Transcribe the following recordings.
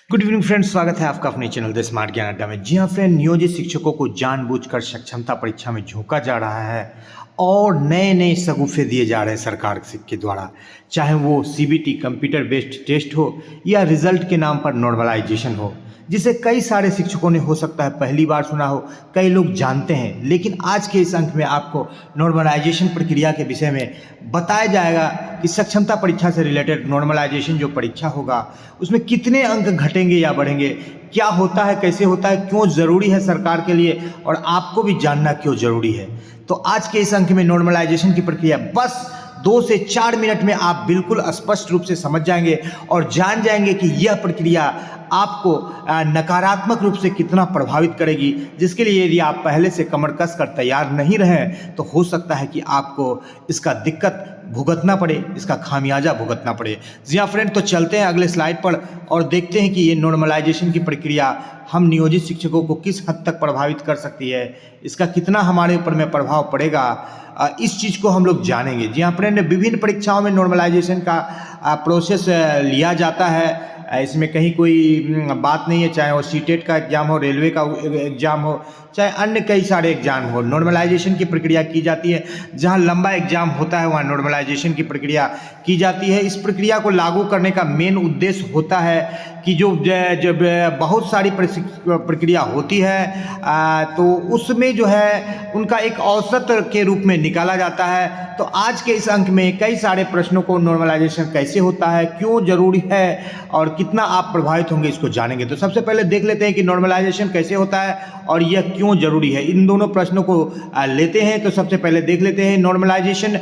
Good evening friends, स्वागत है आपका अपने चैनल द स्मार्ट ज्ञान अड्डा में। जी हाँ फ्रेंड, नियोजित शिक्षकों को जानबूझकर सक्षमता परीक्षा में झोंका जा रहा है और नए नए शगुफे दिए जा रहे हैं सरकार के द्वारा। चाहे वो सीबीटी कंप्यूटर बेस्ड टेस्ट हो या रिजल्ट के नाम पर नॉर्मलाइजेशन हो, जिसे कई सारे शिक्षकों ने हो सकता है पहली बार सुना हो, कई लोग जानते हैं। लेकिन आज के इस अंक में आपको नॉर्मलाइजेशन प्रक्रिया के विषय में बताया जाएगा कि सक्षमता परीक्षा से रिलेटेड नॉर्मलाइजेशन जो परीक्षा होगा उसमें कितने अंक घटेंगे या बढ़ेंगे, क्या होता है, कैसे होता है, क्यों ज़रूरी है सरकार के लिए और आपको भी जानना क्यों ज़रूरी है। तो आज के इस अंक में नॉर्मलाइजेशन की प्रक्रिया बस 2 से 4 मिनट में आप बिल्कुल स्पष्ट रूप से समझ जाएंगे और जान जाएंगे कि यह प्रक्रिया आपको नकारात्मक रूप से कितना प्रभावित करेगी, जिसके लिए यदि आप पहले से कमर कस कर तैयार नहीं रहे तो हो सकता है कि आपको इसका दिक्कत भुगतना पड़े, इसका खामियाजा भुगतना पड़े। जी हाँ फ्रेंड, तो चलते हैं अगले स्लाइड पर और देखते हैं कि ये नॉर्मलाइजेशन की प्रक्रिया हम नियोजित शिक्षकों को किस हद तक प्रभावित कर सकती है, इसका कितना हमारे ऊपर में प्रभाव पड़ेगा, इस चीज़ को हम लोग जानेंगे। जी हाँ फ्रेंड, विभिन्न परीक्षाओं में नॉर्मलाइजेशन का प्रोसेस लिया जाता है। इसमें कहीं कोई बात नहीं है, चाहे वो सीटेट का एग्ज़ाम हो, रेलवे का एग्ज़ाम हो, चाहे अन्य कई सारे एग्जाम हो, नॉर्मलाइजेशन की प्रक्रिया की जाती है। जहां लंबा एग्जाम होता है वहां नॉर्मलाइजेशन की प्रक्रिया की जाती है। इस प्रक्रिया को लागू करने का मेन उद्देश्य होता है कि जब बहुत सारी प्रक्रिया होती है तो उसमें जो है उनका एक औसत के रूप में निकाला जाता है। तो आज के इस अंक में कई सारे प्रश्नों को नॉर्मलाइजेशन कैसे होता है, क्यों ज़रूरी है और कितना आप प्रभावित होंगे, इसको जानेंगे। तो सबसे पहले देख लेते हैं कि नॉर्मलाइजेशन कैसे होता है और यह क्यों ज़रूरी है। इन दोनों प्रश्नों को लेते हैं। तो सबसे पहले देख लेते हैं नॉर्मलाइजेशन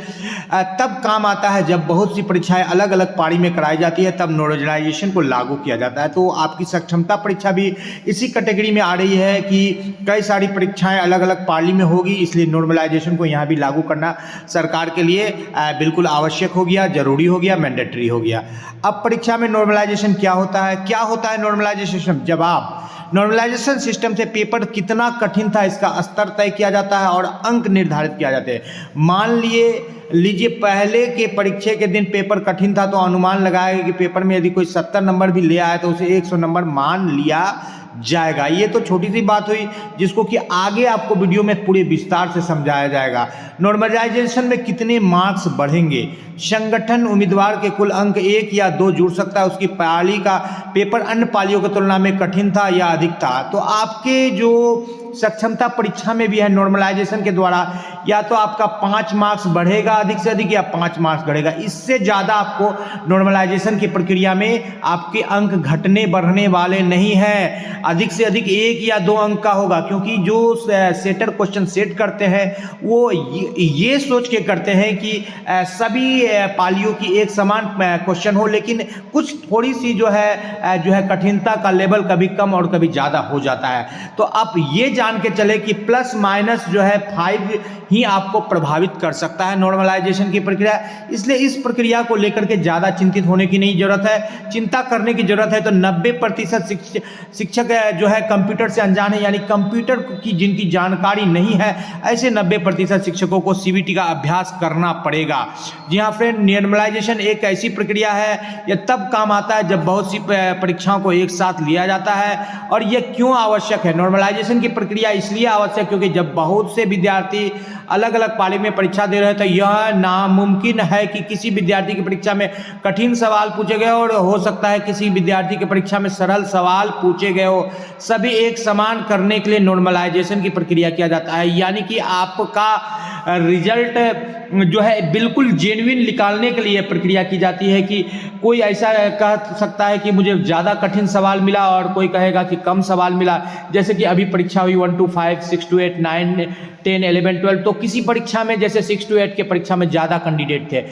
तब काम आता है जब बहुत सी परीक्षाएं अलग अलग पारी में कराई जाती है, तब नॉर्मलाइजेशन को लागू किया जाता है। तो आपकी सक्षमता परीक्षा भी इसी कैटेगरी में आ रही है कि कई सारी परीक्षाएं अलग अलग पारी में होगी, इसलिए नॉर्मलाइजेशन को यहाँ भी लागू करना सरकार के लिए बिल्कुल आवश्यक हो गया, जरूरी हो गया, मैंडेटरी हो गया। अब परीक्षा में नॉर्मलाइजेशन क्या होता है? क्या होता है नॉर्मलाइजेशन? जब आप नॉर्मलाइजेशन सिस्टम से पेपर कितना कठिन था इसका स्तर तय किया जाता है और अंक निर्धारित किया जाते हैं। मान लीजिए पहले के परीक्षा के दिन पेपर कठिन था तो अनुमान लगाया कि पेपर में यदि कोई 70 नंबर भी ले आए तो उसे 100 नंबर मान लिया जाएगा। ये तो छोटी सी बात हुई जिसको कि आगे आपको वीडियो में पूरे विस्तार से समझाया जाएगा। नॉर्मलाइजेशन में कितने मार्क्स बढ़ेंगे, संगठन उम्मीदवार के कुल अंक 1 या 2 जुड़ सकता है, उसकी पाली का पेपर अन्य पालियों की तुलना में कठिन था या अधिक था। तो आपके जो सक्षमता परीक्षा में भी है नॉर्मलाइजेशन के द्वारा या तो आपका 5 मार्क्स बढ़ेगा अधिक से अधिक या 5 मार्क्स बढ़ेगा। इससे ज़्यादा आपको नॉर्मलाइजेशन की प्रक्रिया में आपके अंक घटने बढ़ने वाले नहीं हैं। अधिक से अधिक 1 या 2 अंक का होगा, क्योंकि जो सेटर क्वेश्चन सेट करते हैं वो ये सोच के करते हैं कि सभी पालियों की एक समान क्वेश्चन हो, लेकिन कुछ थोड़ी सी जो है कठिनता का लेवल कभी कम और कभी ज़्यादा हो जाता है। तो आप ये जान के चले कि प्लस माइनस जो है 5 ही आपको प्रभावित कर सकता है नॉर्मलाइजेशन की प्रक्रिया। इसलिए इस प्रक्रिया को लेकर के ज़्यादा चिंतित होने की नहीं जरूरत है, चिंता करने की जरूरत है तो 90% शिक्षक जो है कंप्यूटर से अनजान है, यानी कंप्यूटर की जिनकी जानकारी नहीं है, ऐसे 90% शिक्षकों को सीबीटी का अभ्यास करना पड़ेगा। जी हाँ फ्रेंड, नॉर्मलाइजेशन एक ऐसी प्रक्रिया है, यह तब काम आता है जब बहुत सी परीक्षाओं को एक साथ लिया जाता है। और यह क्यों आवश्यक है? नॉर्मलाइजेशन की प्रक्रिया इसलिए आवश्यक क्योंकि जब बहुत से विद्यार्थी अलग अलग पाली में परीक्षा दे रहे हैं तो यह नामुमकिन है कि किसी विद्यार्थी की परीक्षा में कठिन सवाल पूछे गए और हो सकता है किसी विद्यार्थी की परीक्षा में सरल सवाल पूछे गए हो। सभी एक समान करने के लिए नॉर्मलाइजेशन की प्रक्रिया किया जाता है, यानी कि आपका रिजल्ट जो है बिल्कुल जेन्युइन निकालने के लिए प्रक्रिया की जाती है कि कोई ऐसा कह सकता है कि मुझे ज़्यादा कठिन सवाल मिला और कोई कहेगा कि कम सवाल मिला। जैसे कि अभी परीक्षा हुई 1 to 5, 6 to 8, 9, 10, 11, 12, तो किसी परीक्षा में जैसे 6 to 8 के परीक्षा में ज़्यादा कैंडिडेट थे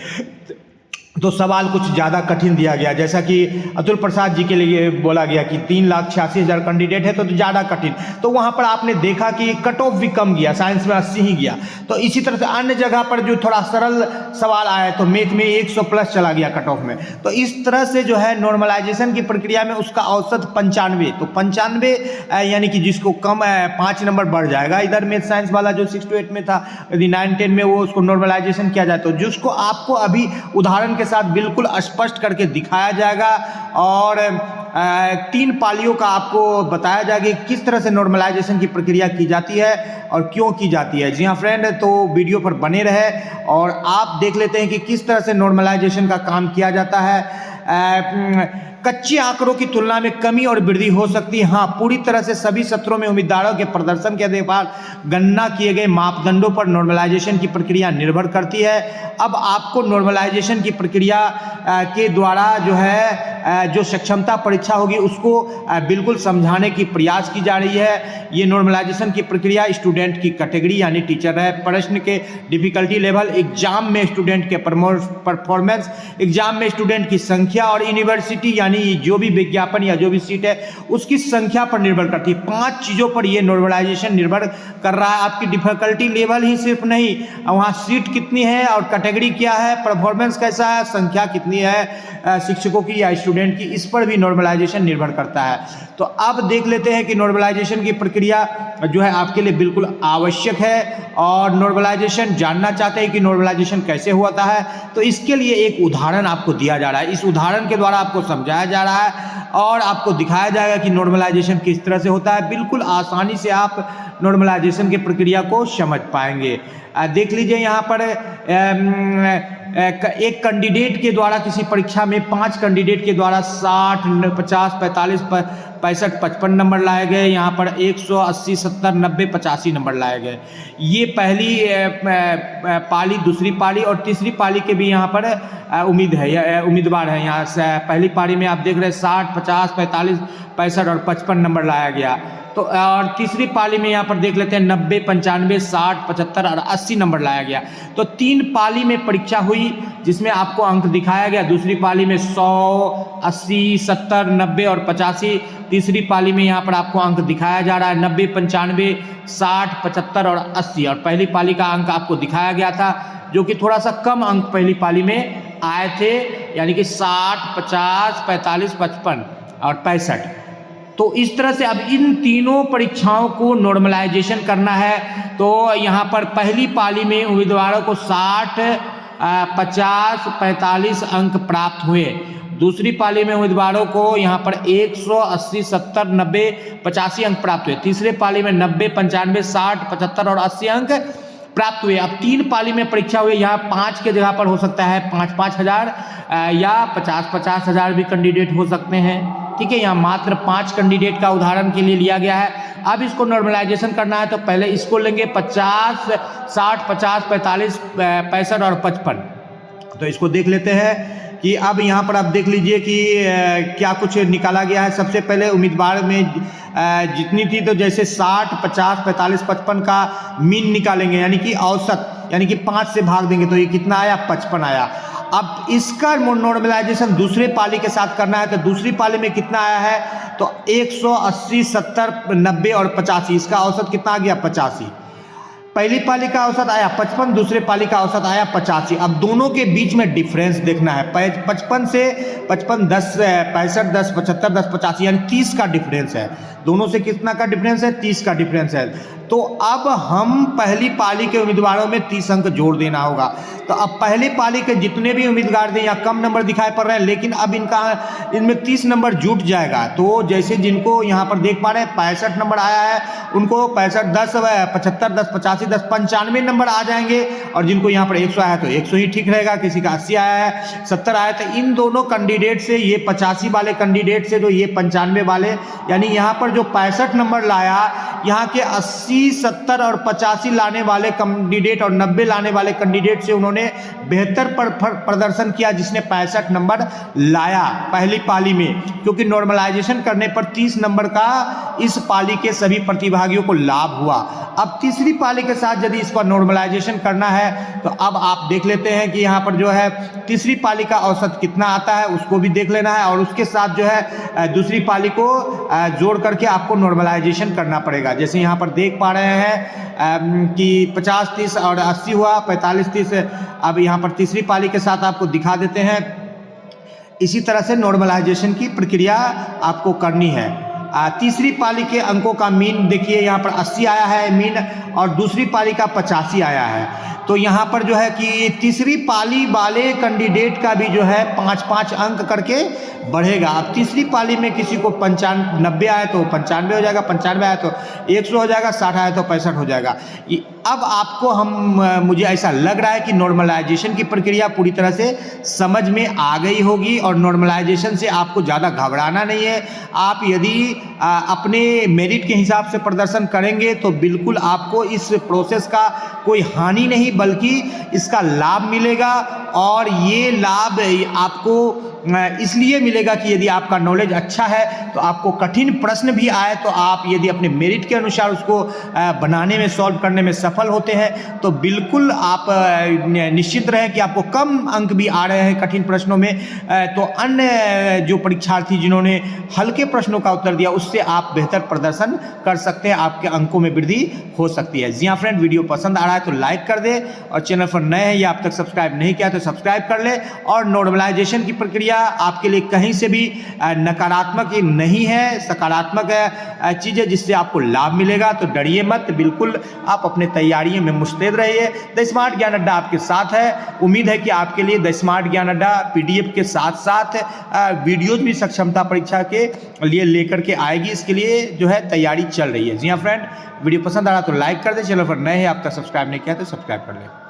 तो सवाल कुछ ज़्यादा कठिन दिया गया। जैसा कि अतुल प्रसाद जी के लिए बोला गया कि 3,86,000 कैंडिडेट है तो ज़्यादा कठिन, तो वहाँ पर आपने देखा कि कट ऑफ भी कम गया, साइंस में 80 ही गया। तो इसी तरह से अन्य जगह पर जो थोड़ा सरल सवाल आए तो मैथ में 100 प्लस चला गया कट ऑफ में। तो इस तरह से जो है नॉर्मलाइजेशन की प्रक्रिया में उसका औसत 95, तो 95 यानी कि जिसको कम 5 नंबर बढ़ जाएगा। इधर मैथ साइंस वाला जो 6 to 8 में था, यदि 9, 10 में वो उसको नॉर्मलाइजेशन किया जाए तो जिसको आपको अभी उदाहरण के के साथ बिल्कुल स्पष्ट करके दिखाया जाएगा और 3 पालियों का आपको बताया जाएगा कि किस तरह से नॉर्मलाइजेशन की प्रक्रिया की जाती है और क्यों की जाती है। जी हाँ फ्रेंड, तो वीडियो पर बने रहे और आप देख लेते हैं कि किस तरह से नॉर्मलाइजेशन का काम किया जाता है। कच्चे आंकड़ों की तुलना में कमी और वृद्धि हो सकती है। हाँ, पूरी तरह से सभी सत्रों में उम्मीदवारों के प्रदर्शन के आधार पर गणना किए गए मापदंडों पर नॉर्मलाइजेशन की प्रक्रिया निर्भर करती है। अब आपको नॉर्मलाइजेशन की प्रक्रिया के द्वारा जो है जो सक्षमता परीक्षा होगी उसको बिल्कुल समझाने की प्रयास की जा रही है। ये नॉर्मलाइजेशन की प्रक्रिया स्टूडेंट की कैटेगरी यानी टीचर है, प्रश्न के डिफिकल्टी लेवल, एग्जाम में स्टूडेंट के परफॉर्मेंस, एग्जाम में स्टूडेंट की संख्या और यूनिवर्सिटी यानी जो भी विज्ञापन या जो भी सीट है उसकी संख्या पर निर्भर करती है। 5 चीज़ों पर यह नॉर्मलाइजेशन निर्भर कर रहा है। आपकी डिफिकल्टी लेवल ही सिर्फ नहीं, वहाँ सीट कितनी है और कैटेगरी क्या है, परफॉर्मेंस कैसा है, संख्या कितनी है शिक्षकों की या स्टूडेंट की, इस पर भी नॉर्मलाइजेशन निर्भर करता है। तो अब देख लेते हैं कि नॉर्मलाइजेशन की प्रक्रिया जो है आपके लिए बिल्कुल आवश्यक है और नॉर्मलाइजेशन जानना चाहते हैं कि नॉर्मलाइजेशन कैसे होता है, तो इसके लिए एक उदाहरण आपको दिया जा रहा है। इस उदाहरण के द्वारा आपको समझाया जा रहा है और आपको दिखाया जाएगा कि नॉर्मलाइजेशन किस तरह से होता है। बिल्कुल आसानी से आप नॉर्मलाइजेशन की प्रक्रिया को समझ पाएंगे। देख लीजिए यहाँ पर एक कैंडिडेट के द्वारा किसी परीक्षा में 5 कैंडिडेट के द्वारा 60, 50, 45, 65, 55 नंबर लाए गए। यहाँ पर 180, 70, 90, 85 नंबर लाए गए। ये पहली पाली, दूसरी पाली और तीसरी पाली के भी यहाँ पर उम्मीदवार है। यहाँ से पहली पाली में आप देख रहे हैं 60, 50, 45, 65 और 55 नंबर लाया गया। तो और तीसरी पाली में यहाँ पर देख लेते हैं 90, 95, 60, 75 और 80 नंबर लाया गया। तो 3 पाली में परीक्षा हुई जिसमें आपको अंक दिखाया गया। दूसरी पाली में 100, 80, 70, 90 और 85। तीसरी पाली में यहाँ पर आपको अंक दिखाया जा रहा है 90, 95, 60, 75 और 80। और पहली पाली का अंक आपको दिखाया गया था जो कि थोड़ा सा कम अंक पहली पाली में आए थे, यानी कि 60, 50, 45, 55 और 65। तो इस तरह से अब इन तीनों परीक्षाओं को नॉर्मलाइजेशन करना है। तो यहाँ पर पहली पाली में उम्मीदवारों को 60, 50, 45 अंक प्राप्त हुए। दूसरी पाली में उम्मीदवारों को यहाँ पर 180, 70, 90, 85 अंक प्राप्त हुए। तीसरे पाली में 90, 95, 60, 75 और 80 अंक प्राप्त हुए। अब 3 पाली में परीक्षा हुई। यहाँ 5 के जगह पर हो सकता है 5-5 हज़ार या 50-50 हज़ार भी कैंडिडेट हो सकते हैं। ठीक है, यहाँ मात्र 5 कैंडिडेट का उदाहरण के लिए लिया गया है। अब इसको नॉर्मलाइजेशन करना है तो पहले इसको लेंगे 50, 60, 50, 45, 65 और 55। तो इसको देख लेते हैं कि अब यहाँ पर आप देख लीजिए कि क्या कुछ निकाला गया है। सबसे पहले उम्मीदवार में जितनी थी, तो जैसे 60, 50, 45, 55 का मीन निकालेंगे यानी कि औसत, यानी कि 5 से भाग देंगे तो ये कितना आया, 55 आया। अब इसका नॉर्मलाइजेशन दूसरे पाली के साथ करना है तो दूसरी पाली में कितना आया है, तो 180, 70, 90 और 85। इसका औसत कितना आ गया, 85। पहली पाली का औसत आया 55, दूसरे पाली का औसत आया 85। अब दोनों के बीच में डिफरेंस देखना है। 55 से 55, 10, 65, 10, 75, 10, 85 यानी 30 का डिफरेंस है। दोनों से कितना का डिफरेंस है, 30 का डिफरेंस है। तो अब हम पहली पाली के उम्मीदवारों में 30 अंक जोड़ देना होगा। तो अब पहली पाली के जितने भी उम्मीदवार थे यहाँ कम नंबर दिखाई पड़ रहे हैं, लेकिन अब इनमें 30 नंबर जुट जाएगा। तो जैसे जिनको यहाँ पर देख पा रहे हैं 65 नंबर आया है, उनको 65, 10, 75, 10, 85, 10, 95 नंबर आ जाएंगे। और जिनको यहाँ पर 100 आया तो 100 ही ठीक रहेगा। किसी का 80 आया है, 70 आया, तो इन दोनों कैंडिडेट से, ये 85 वाले कैंडिडेट से जो ये 95 वाले, यानी यहाँ पर जो 65 नंबर लाया, यहाँ के 80, 70 और 85 लाने वाले कैंडिडेट और 90 लाने वाले कैंडिडेट से उन्होंने बेहतर प्रदर्शन किया जिसने 65 नंबर लाया पहली पाली में, क्योंकि नॉर्मलाइजेशन करने पर 30 नंबर का इस पाली के सभी प्रतिभागियों को लाभ हुआ। अब तीसरी पाली के साथ यदि इसका नॉर्मलाइजेशन करना है तो अब आप देख लेते हैं कि यहाँ पर जो है तीसरी पाली का औसत कितना आता है उसको भी देख लेना है, और उसके साथ जो है दूसरी पाली को जोड़ करके आपको नॉर्मलाइजेशन करना पड़ेगा। जैसे यहाँ पर देख पा रहे हैं कि 50, 30 और 80 हुआ, 45, 30। अब यहाँ पर तीसरी पाली के साथ आपको दिखा देते हैं। इसी तरह से नॉर्मलाइजेशन की प्रक्रिया आपको करनी है। तीसरी पाली के अंकों का मीन देखिए यहाँ पर 80 आया है मीन, और दूसरी पाली का 85 आया है। तो यहाँ पर जो है कि तीसरी पाली वाले कैंडिडेट का भी जो है 5-5 अंक करके बढ़ेगा। अब तीसरी पाली में किसी को 90 आया तो 95 हो जाएगा, 95 आया तो 100 हो जाएगा, 60 आया तो 65 हो जाएगा। अब आपको मुझे ऐसा लग रहा है कि नॉर्मलाइजेशन की प्रक्रिया पूरी तरह से समझ में आ गई होगी, और नॉर्मलाइजेशन से आपको ज़्यादा घबराना नहीं है। आप यदि अपने मेरिट के हिसाब से प्रदर्शन करेंगे तो बिल्कुल आपको इस प्रोसेस का कोई हानि नहीं बल्कि इसका लाभ मिलेगा। और ये लाभ आपको इसलिए मिलेगा कि यदि आपका नॉलेज अच्छा है तो आपको कठिन प्रश्न भी आए तो आप यदि अपने मेरिट के अनुसार उसको बनाने में, सॉल्व करने में सफल होते हैं तो बिल्कुल आप निश्चित रहें कि आपको कम अंक भी आ रहे हैं कठिन प्रश्नों में, तो अन्य जो परीक्षार्थी जिन्होंने हल्के प्रश्नों का उत्तर दिया उससे आप बेहतर प्रदर्शन कर सकते हैं, आपके अंकों में वृद्धि हो सकती है। जी हाँ फ्रेंड, वीडियो पसंद आ रहा है तो लाइक कर दे, और चैनल पर नए हैं या अब तक सब्सक्राइब नहीं किया तो सब्सक्राइब कर ले। और नॉर्मलाइजेशन की प्रक्रिया आपके लिए कहीं से भी नकारात्मक नहीं है, सकारात्मक चीज़ है जिससे आपको लाभ मिलेगा। तो डरिए मत, बिल्कुल आप अपने तैयारियों में मुस्तैद रहिए। द स्मार्ट ज्ञान अड्डा आपके साथ है। उम्मीद है कि आपके लिए द स्मार्ट ज्ञान अड्डा PDF के साथ साथ वीडियोज भी सक्षमता परीक्षा के लिए लेकर के आएगी। इसके लिए जो है तैयारी चल रही है। जी हाँ फ्रेंड, वीडियो पसंद आ रहा तो लाइक कर दे, चैनल पर नए हैं आप तक सब्सक्राइब नहीं किया तो सब्सक्राइब कर ले।